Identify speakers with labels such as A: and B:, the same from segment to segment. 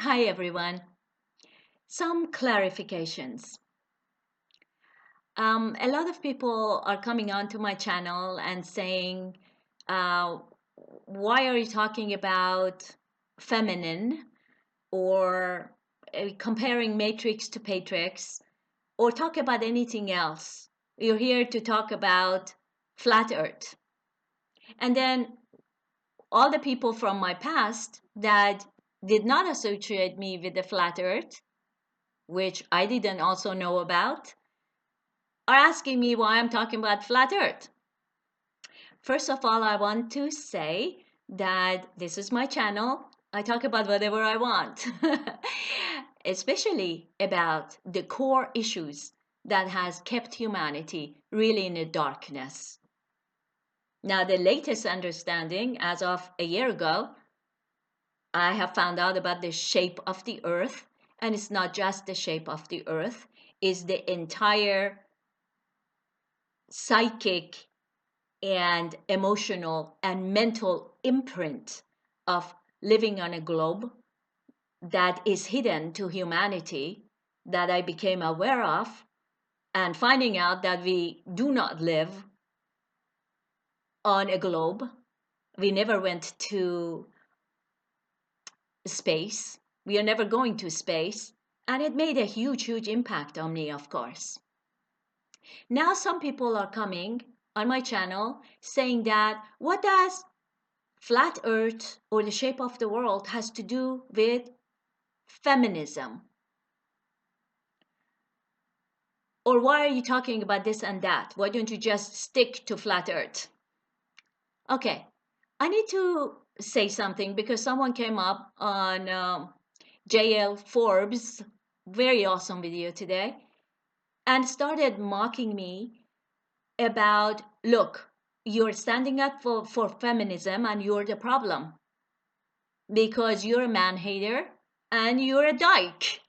A: Hi everyone. Some clarifications. A lot of people are coming onto my channel and saying, uh, why are you talking about feminine or comparing matrix to patrix or talk about anything else? You're here to talk about flat earth. And then all the people from my past that did not associate me with the flat earth, which I didn't also know about, are asking me why I'm talking about flat earth. First of all, I want to say that this is my channel. I talk about whatever I want, especially about the core issues that has kept humanity really in the darkness. Now, the latest understanding as of a year ago, I have found out about the shape of the earth, and it's not just the shape of the earth, it's the entire psychic and emotional and mental imprint of living on a globe that is hidden to humanity that I became aware of, and finding out that we do not live on a globe. We never went to space. We are never going to space. And it made a huge, huge impact on me, of course. Now some people are coming on my channel saying that what does flat earth or the shape of the world has to do with feminism? Or why are you talking about this and that? Why don't you just stick to flat earth? Okay, I need to say something because someone came up on JL Forbes, very awesome video today, and started mocking me about, look, you're standing up for feminism and you're the problem because you're a man hater and you're a dyke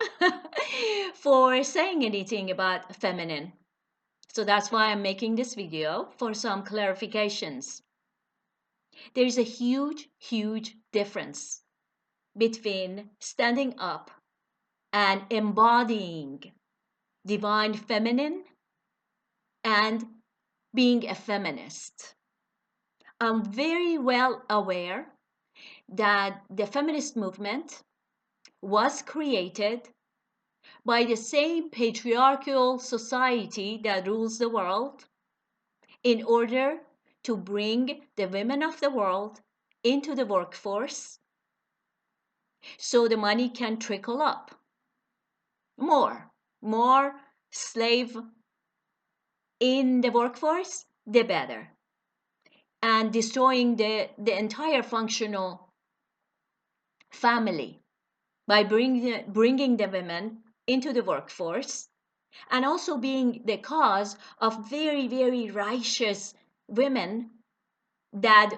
A: for saying anything about feminine. So that's why I'm making this video for some clarifications. There's a huge, huge difference between standing up and embodying divine feminine and being a feminist. I'm very well aware that the feminist movement was created by the same patriarchal society that rules the world in order to bring the women of the world into the workforce so the money can trickle up. More slave in the workforce, the better. And destroying the entire functional family by bringing the women into the workforce and also being the cause of very, very righteous women that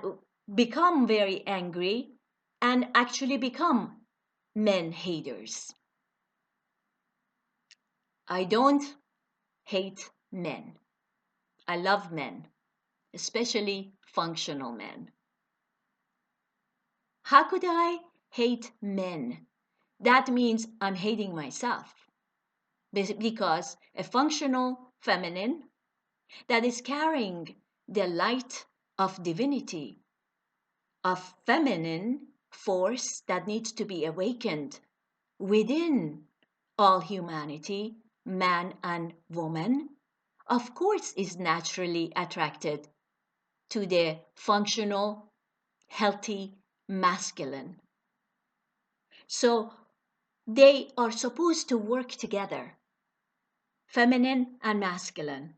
A: become very angry and actually become men haters. I don't hate men. I love men, especially functional men. How could I hate men? That means I'm hating myself. Because a functional feminine that is carrying the light of divinity, of feminine force that needs to be awakened within all humanity, man and woman, of course is naturally attracted to the functional, healthy masculine. So they are supposed to work together, feminine and masculine.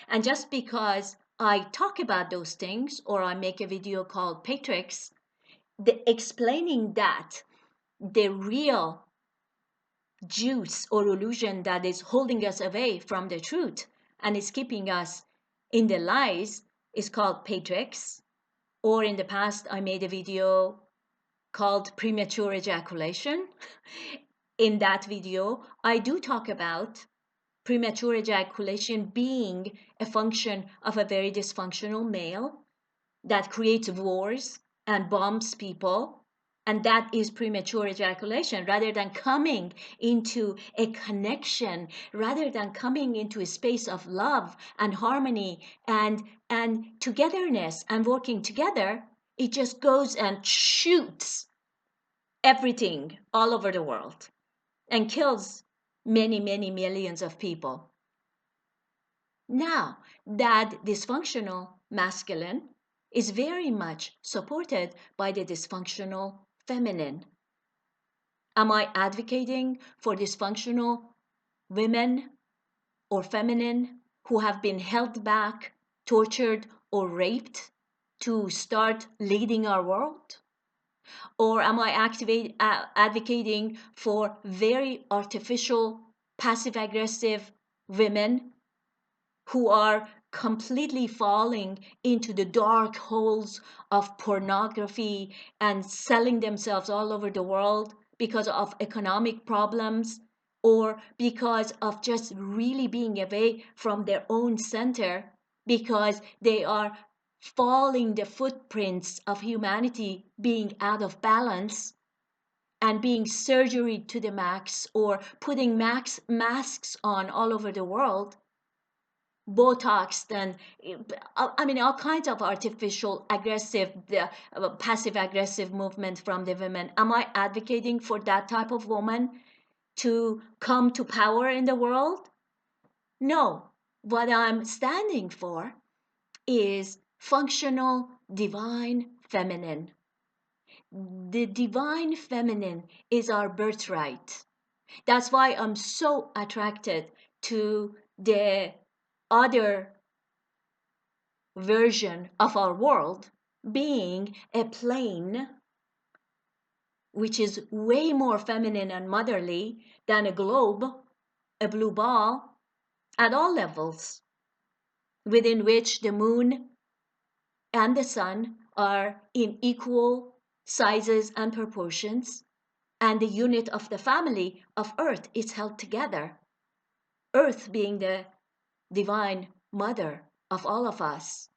A: And just because I talk about those things or I make a video called Patrix, explaining that the real juice or illusion that is holding us away from the truth and is keeping us in the lies is called Patrix. Or in the past, I made a video called premature ejaculation. In that video, I do talk about premature ejaculation being a function of a very dysfunctional male that creates wars and bombs people And that is premature ejaculation. Rather than coming into a connection, rather than coming into a space of love and harmony and togetherness and working together, it just goes and shoots everything all over the world and kills many, many millions of people. Now, that dysfunctional masculine is very much supported by the dysfunctional feminine. Am I advocating for dysfunctional women or feminine who have been held back, tortured, or raped to start leading our world? Or am I advocating for very artificial, passive-aggressive women who are completely falling into the dark holes of pornography and selling themselves all over the world because of economic problems or because of just really being away from their own center, because they are following the footprints of humanity being out of balance and being surgery to the max or putting masks on all over the world, Botox, then I mean all kinds of artificial aggressive, passive aggressive movement from the women. Am I advocating for that type of woman to come to power in the world? No. What I'm standing for is functional divine feminine. The divine feminine is our birthright. That's why I'm so attracted to the other version of our world being a plane which is way more feminine and motherly than a globe, a blue ball, at all levels, within which the moon and the sun are in equal sizes and proportions, and the unit of the family of Earth is held together. Earth being the divine mother of all of us,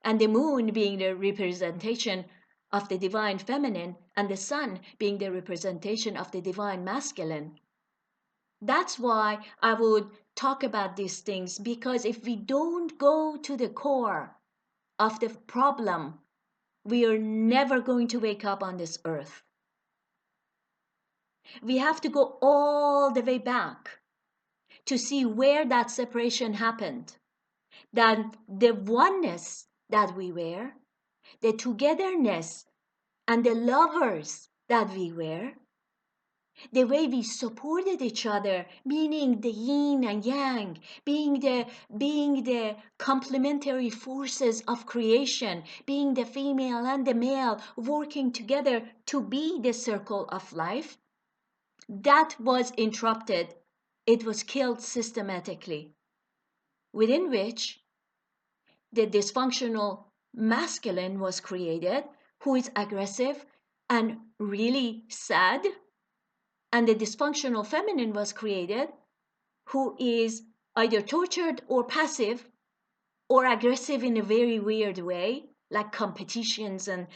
A: and the moon being the representation of the divine feminine, and the sun being the representation of the divine masculine. That's why I would talk about these things, because if we don't go to the core of the problem, we are never going to wake up on this earth. We have to go all the way back to see where that separation happened, that the oneness that we were, the togetherness and the lovers that we were, the way we supported each other, meaning the yin and yang, being the complementary forces of creation, being the female and the male working together to be the circle of life, that was interrupted. It was killed systematically, within which the dysfunctional masculine was created, who is aggressive and really sad, and the dysfunctional feminine was created, who is either tortured or passive or aggressive in a very weird way, like competitions and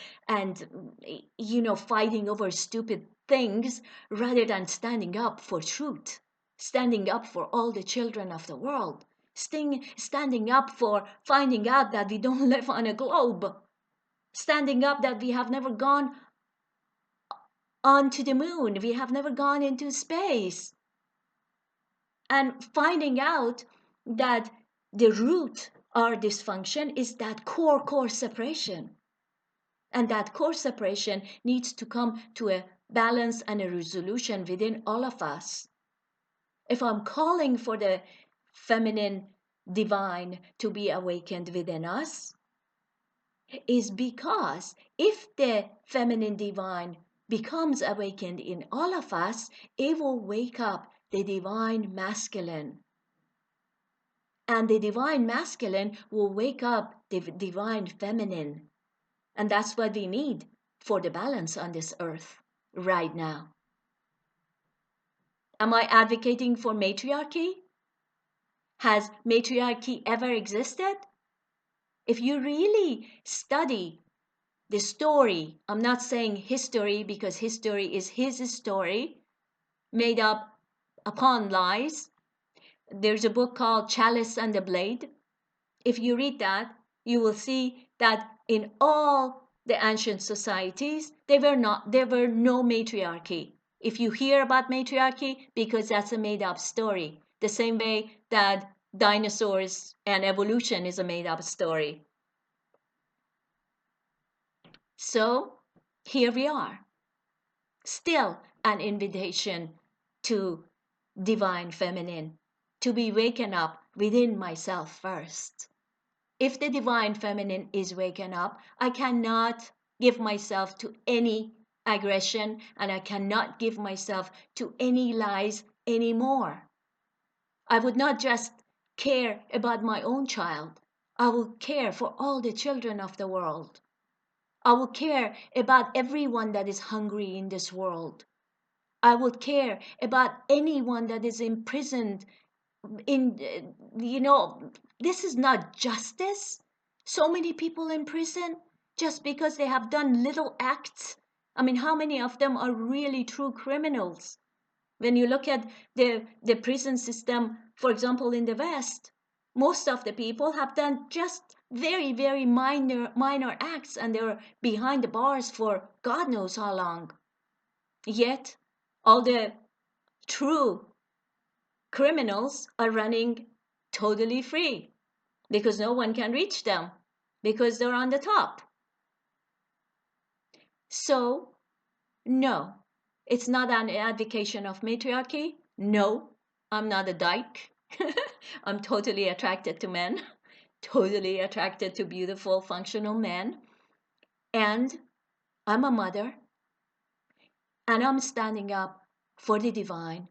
A: fighting over stupid things rather than standing up for truth, standing up for all the children of the world, standing up for finding out that we don't live on a globe, standing up that we have never gone onto the moon, we have never gone into space, and finding out that the root our dysfunction is that core separation, and that core separation needs to come to a balance and a resolution within all of us. If I'm calling for the feminine divine to be awakened within us, is because if the feminine divine becomes awakened in all of us, it will wake up the divine masculine. And the divine masculine will wake up the divine feminine. And that's what we need for the balance on this earth right now. Am I advocating for matriarchy? Has matriarchy ever existed? If you really study the story, I'm not saying history because history is his story, made up upon lies. There's a book called Chalice and the Blade. If you read that, you will see that in all the ancient societies, there were no matriarchy. If you hear about matriarchy, because that's a made-up story, the same way that dinosaurs and evolution is a made-up story. So here we are, still an invitation to divine feminine, to be waken up within myself first. If the divine feminine is waken up, I cannot give myself to any aggression and I cannot give myself to any lies anymore. I would not just care about my own child. I will care for all the children of the world. I will care about everyone that is hungry in this world. I will care about anyone that is imprisoned in, this is not justice. So many people in prison just because they have done little acts. I mean, how many of them are really true criminals? When you look at the prison system, for example, in the West, most of the people have done just very, very minor acts and they're behind the bars for God knows how long. Yet, all the true criminals are running totally free because no one can reach them because they're on the top. So, no, it's not an advocation of matriarchy. No, I'm not a dyke. I'm totally attracted to men, totally attracted to beautiful, functional men. And I'm a mother, and I'm standing up for the divine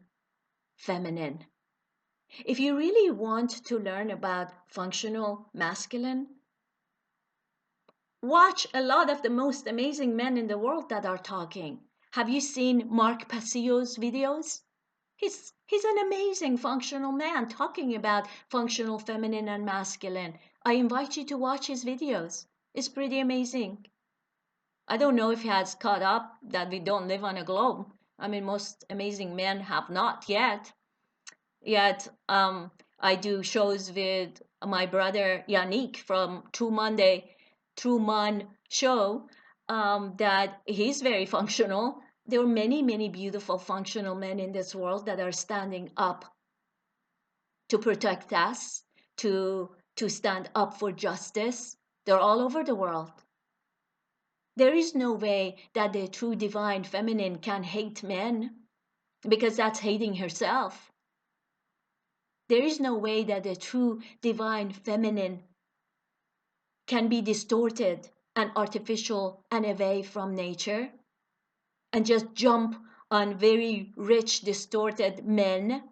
A: feminine. If you really want to learn about functional masculine, watch a lot of the most amazing men in the world that are talking. Have you seen Mark Passio's videos? He's an amazing functional man talking about functional feminine and masculine. I invite you to watch his videos. It's pretty amazing. I don't know if he has caught up that we don't live on a globe. I mean, most amazing men have not yet. Yet, I do shows with my brother Yannick from True Man show, that he's very functional. There are many, many beautiful functional men in this world that are standing up to protect us, to stand up for justice. They're all over the world. There is no way that the true divine feminine can hate men because that's hating herself. There is no way that the true divine feminine can be distorted and artificial and away from nature and just jump on very rich, distorted men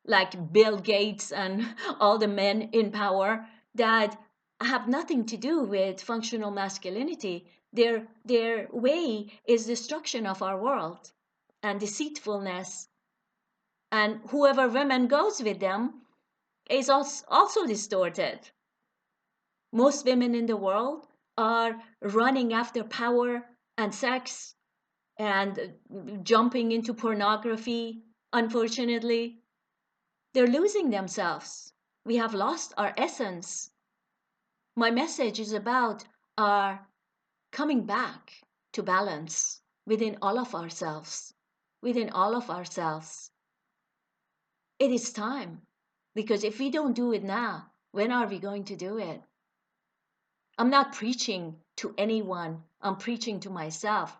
A: like Bill Gates and all the men in power that have nothing to do with functional masculinity. Their way is destruction of our world and deceitfulness. And whoever women goes with them is also distorted. Most women in the world are running after power and sex and jumping into pornography, unfortunately. They're losing themselves. We have lost our essence. My message is about our coming back to balance within all of ourselves. Within all of ourselves. It is time. Because if we don't do it now, when are we going to do it? I'm not preaching to anyone. I'm preaching to myself.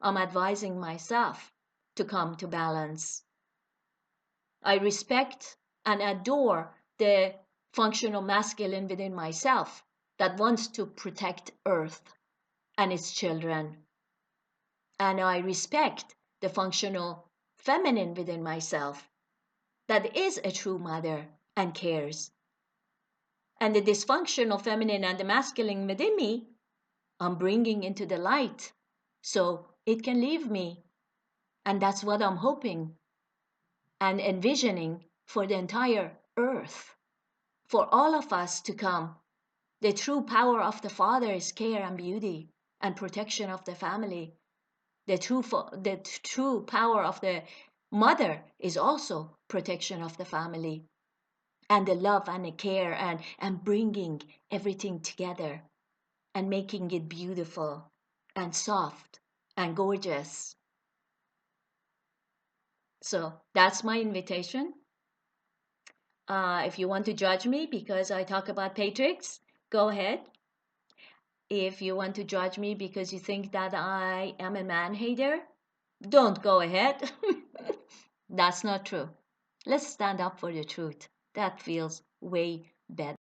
A: I'm advising myself to come to balance. I respect and adore the functional masculine within myself that wants to protect Earth and its children. And I respect the functional feminine within myself that is a true mother and cares. And the dysfunctional feminine and the masculine within me, I'm bringing into the light so it can leave me. And that's what I'm hoping and envisioning for the entire earth, for all of us to come. The true power of the Father's care and beauty and protection of the family. The true power of the mother is also protection of the family, and the love and the care, and bringing everything together and making it beautiful and soft and gorgeous. So that's my invitation. If you want to judge me because I talk about patriarchs, go ahead. If you want to judge me because you think that I am a man hater, don't go ahead. That's not true. Let's stand up for the truth. That feels way better.